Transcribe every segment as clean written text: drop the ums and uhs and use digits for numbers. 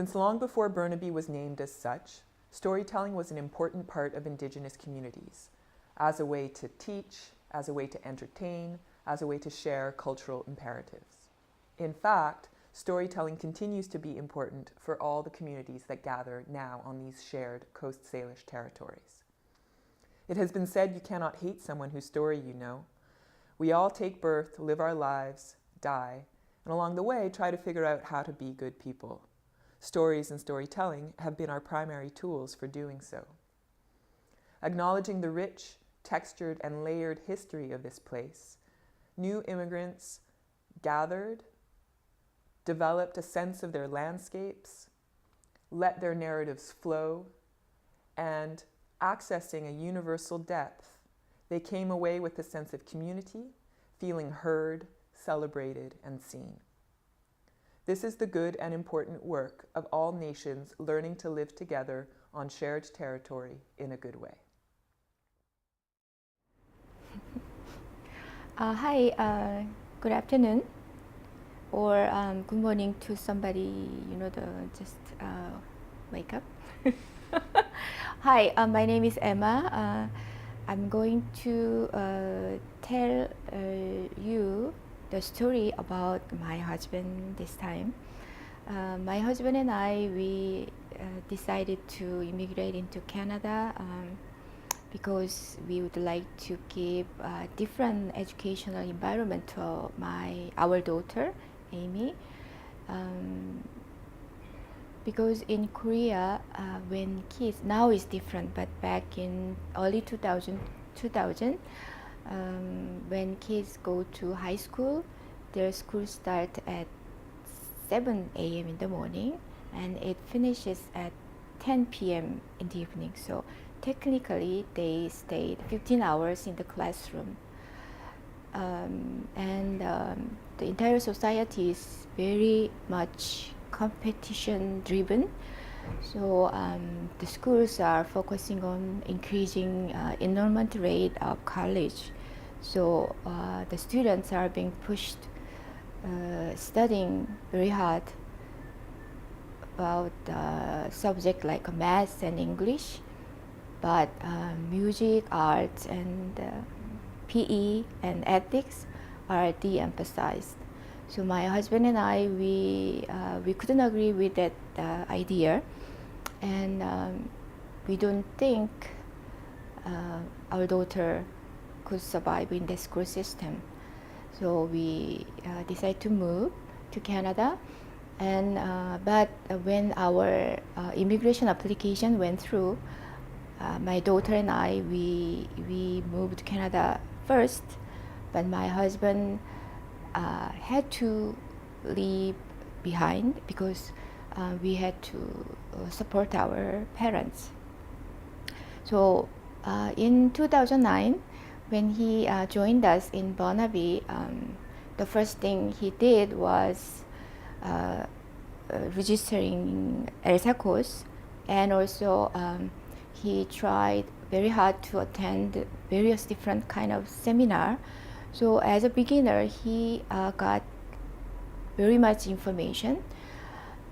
Since long before Burnaby was named as such, storytelling was an important part of Indigenous communities, as a way to teach, as a way to entertain, as a way to share cultural imperatives. In fact, storytelling continues to be important for all the communities that gather now on these shared Coast Salish territories. It has been said you cannot hate someone whose story you know. We all take birth, live our lives, die, and along the way try to figure out how to be good people. Stories and storytelling have been our primary tools for doing so. Acknowledging the rich, textured, and layered history of this place, new immigrants gathered, developed a sense of their landscapes, let their narratives flow, and accessing a universal depth, they came away with a sense of community, feeling heard, celebrated, and seen. This is the good and important work of all nations learning to live together on shared territory in a good way. Hi, good afternoon, or good morning to somebody, just wake up. Hi, my name is Emma. I'm going to tell you the story about my husband this time. My husband and we decided to immigrate into Canada because we would like to give a different educational environment to our daughter, Amy. Because in Korea, when kids, now it's different, but back in early 2000, when kids go to high school, their school starts at 7 a.m. in the morning and it finishes at 10 p.m. in the evening. So technically they stayed 15 hours in the classroom. The entire society is very much competition driven. So the schools are focusing on increasing enrollment rate of college. So the students are being pushed studying very hard about subjects like math and English, but music, arts, and PE and ethics are de-emphasized. So my husband and we couldn't agree with that idea, and we don't think our daughter could survive in the school system. So we decided to move to Canada, and but when our immigration application went through, my daughter and we moved to Canada first, but my husband had to leave behind because we had to support our parents. So in 2009, when he joined us in Burnaby, the first thing he did was registering ELSA course, and also he tried very hard to attend various different kind of seminar. So as a beginner, he got very much information,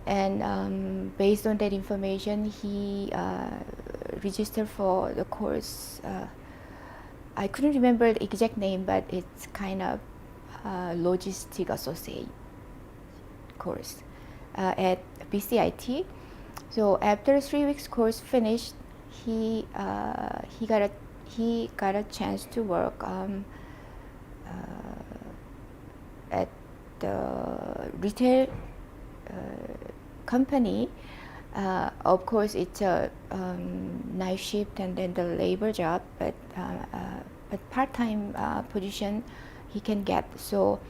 and based on that information, he registered for the course. I couldn't remember the exact name, but it's kind of logistic associate course at BCIT. So after 3 weeks course finished, he got a chance to work at the retail company. Of course, it's a night shift and then the labor job, but part-time position he can get. So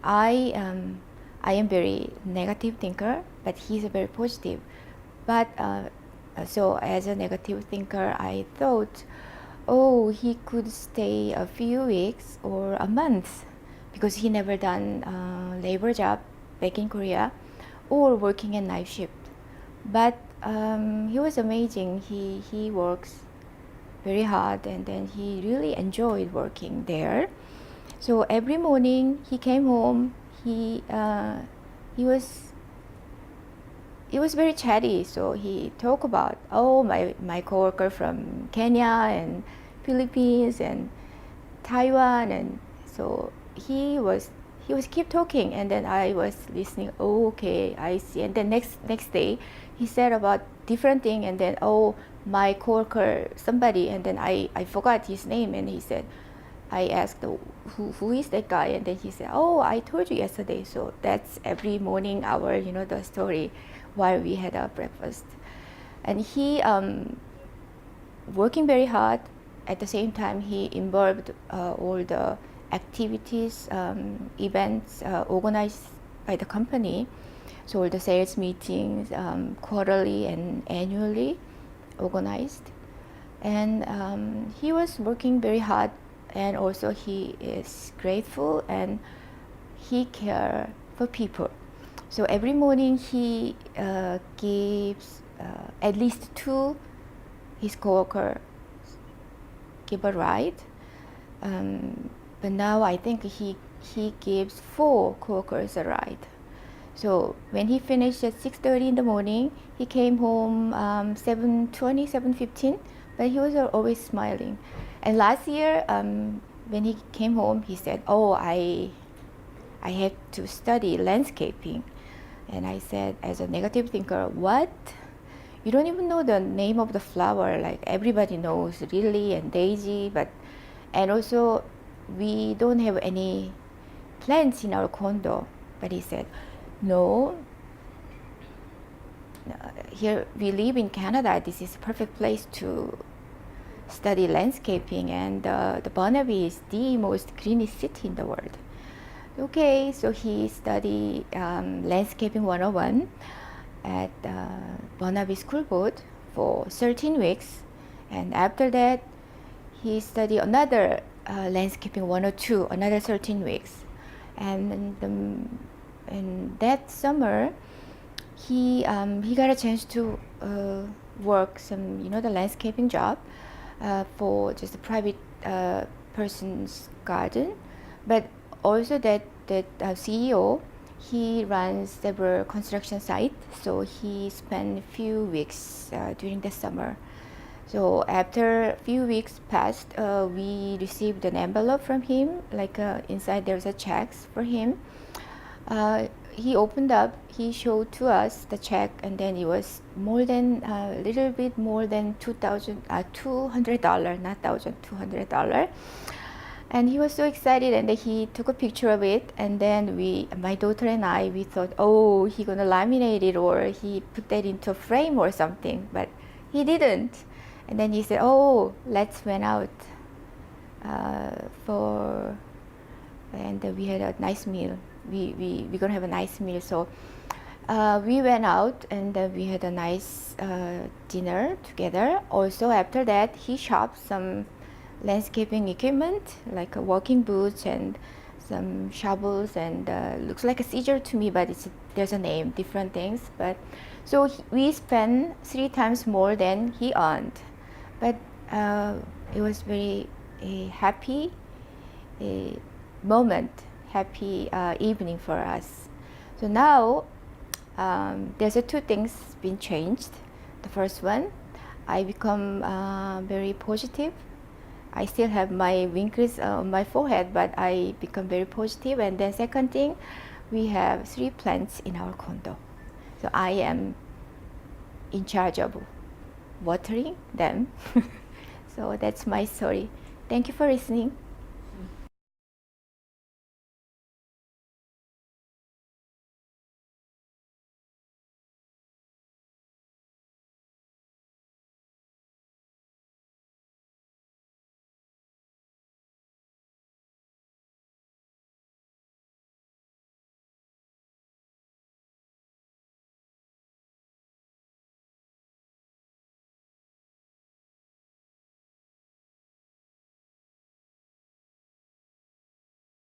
I am very negative thinker, but he's a very positive. But so as a negative thinker, I thought, oh, he could stay a few weeks or a month, because he never done labor job back in Korea or working in night shift. But he was amazing. He works very hard, and then he really enjoyed working there. So every morning he came home, he was very chatty. So he talked about, oh, my coworker from Kenya and Philippines and Taiwan, and so he was keep talking, and then I was listening. Oh, okay, I see. And then next day, he said about different thing, and then, oh, my coworker somebody, and then I forgot his name, and he said, I asked, who is that guy, and then he said, oh, I told you yesterday. So that's every morning our the story while we had our breakfast, and he working very hard. At the same time, he involved all the activities, events organized by the company. So all the sales meetings, quarterly and annually organized. And he was working very hard, and also he is grateful and he cares for people. So every morning he gives at least 2 his coworker give a ride. But now I think he gives 4 coworkers a ride. So when he finished at 6:30 in the morning, he came home 7:20, 7:15, but he was always smiling. And last year, when he came home, he said, oh, I had to study landscaping. And I said, as a negative thinker, what? You don't even know the name of the flower, like everybody knows lily and daisy, and also we don't have any plants in our condo. But he said, no, here we live in Canada, this is a perfect place to study landscaping, and the Burnaby is the most greenest city in the world. Okay, so he studied landscaping 101 at Burnaby School Board for 13 weeks, and after that he studied another landscaping 102, another 13 weeks, and that summer he got a chance to work some the landscaping job for just a private person's garden, but also that CEO, he runs several construction sites, so he spent a few weeks during the summer. So after a few weeks passed, we received an envelope from him, like inside there's a checks for him. He opened up, he showed to us the check, and then it was more than a little bit more than $200, not thousand, $200. And he was so excited, and then he took a picture of it, and then my daughter and I, we thought, oh, he gonna laminate it, or he put that into a frame or something, but he didn't. And then he said, oh, let's went out and we had a nice meal. We're gonna have a nice meal. So we went out, and we had a nice dinner together. Also after that, he shopped some landscaping equipment, like walking boots and some shovels, and looks like a scissor to me, but there's a name, different things. But so we spent 3 times more than he earned, but it was very happy moment, happy evening for us. So now there's 2 things been changed. The first one, I become very positive. I still have my wrinkles on my forehead, but I become very positive. And then second thing, we have 3 plants in our condo. So I am in charge of watering them. So that's my story. Thank you for listening.